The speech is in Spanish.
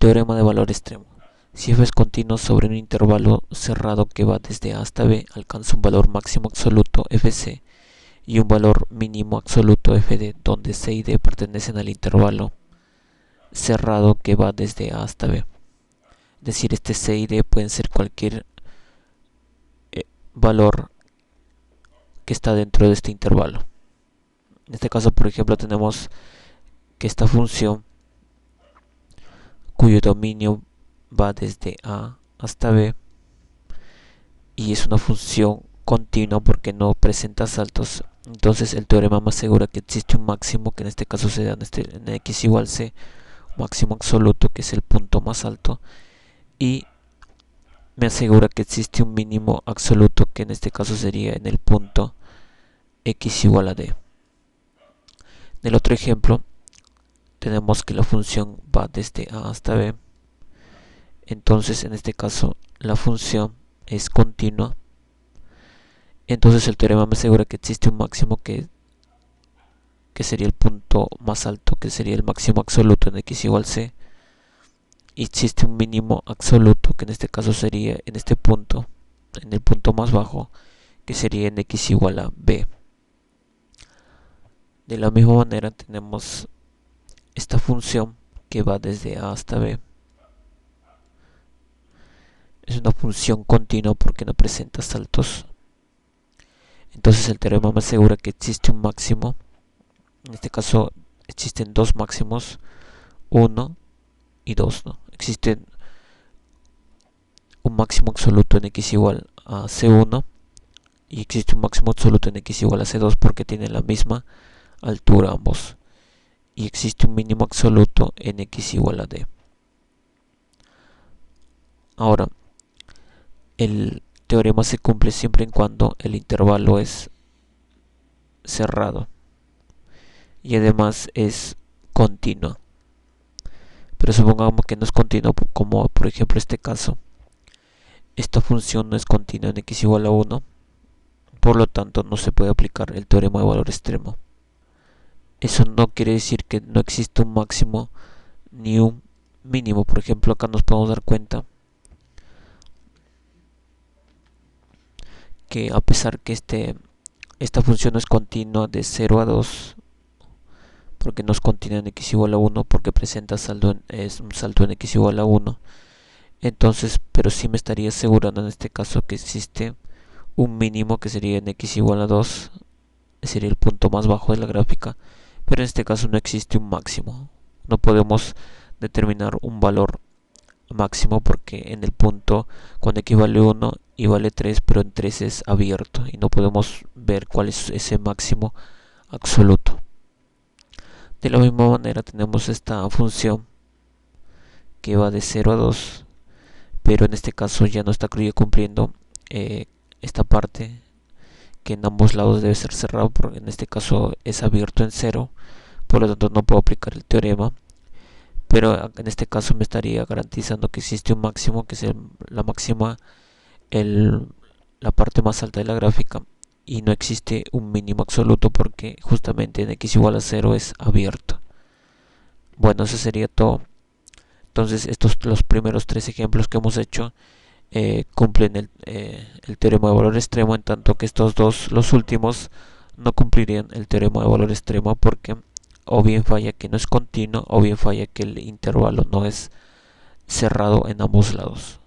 Teorema de valor extremo. Si f es continuo sobre un intervalo cerrado que va desde a hasta b, alcanza un valor máximo absoluto fc y un valor mínimo absoluto fd, donde c y d pertenecen al intervalo cerrado que va desde a hasta b. Es decir, este c y d pueden ser cualquier valor que está dentro de este intervalo. En este caso, por ejemplo, tenemos que esta función, cuyo dominio va desde a hasta b, y es una función continua porque no presenta saltos. Entonces el teorema me asegura que existe un máximo, que en este caso se da en x igual c, máximo absoluto, que es el punto más alto, y me asegura que existe un mínimo absoluto, que en este caso sería en el punto x igual a d. En el otro ejemplo tenemos que la función va desde a hasta b, entonces en este caso la función es continua. Entonces el teorema me asegura que existe un máximo que sería el punto más alto, que sería el máximo absoluto en x igual c, y existe un mínimo absoluto, que en este caso sería en este punto, en el punto más bajo, que sería en x igual a b. De la misma manera tenemos esta función que va desde a hasta b. Es una función continua porque no presenta saltos. Entonces el teorema me asegura que existe un máximo. En este caso existen dos máximos, 1 y 2, ¿no? Existe un máximo absoluto en x igual a c1 y existe un máximo absoluto en x igual a c2 porque tienen la misma altura ambos. Y existe un mínimo absoluto en x igual a d. Ahora, el teorema se cumple siempre y cuando el intervalo es cerrado y además es continuo. Pero supongamos que no es continuo, como por ejemplo este caso. Esta función no es continua en x igual a 1, por lo tanto no se puede aplicar el teorema de valor extremo. Eso no quiere decir que no existe un máximo ni un mínimo. Por ejemplo, acá nos podemos dar cuenta que a pesar que esta función no es continua de 0 a 2, porque no es continua en x igual a 1, porque presenta es un salto en x igual a 1, entonces, pero sí me estaría asegurando en este caso que existe un mínimo, que sería en x igual a 2, sería el punto más bajo de la gráfica, pero en este caso no existe un máximo. No podemos determinar un valor máximo porque en el punto cuando x vale 1 y vale 3, pero en 3 es abierto y no podemos ver cuál es ese máximo absoluto. De la misma manera tenemos esta función que va de 0 a 2, pero en este caso ya no está cumpliendo esta parte, que en ambos lados debe ser cerrado, porque en este caso es abierto en 0, por lo tanto no puedo aplicar el teorema. Pero en este caso me estaría garantizando que existe un máximo, que es la máxima, la parte más alta de la gráfica, y no existe un mínimo absoluto porque justamente en x igual a 0 es abierto. Bueno, eso sería todo. Entonces los primeros tres ejemplos que hemos hecho cumplen el teorema de valor extremo, en tanto que estos dos, los últimos, no cumplirían el teorema de valor extremo porque o bien falla que no es continuo o bien falla que el intervalo no es cerrado en ambos lados.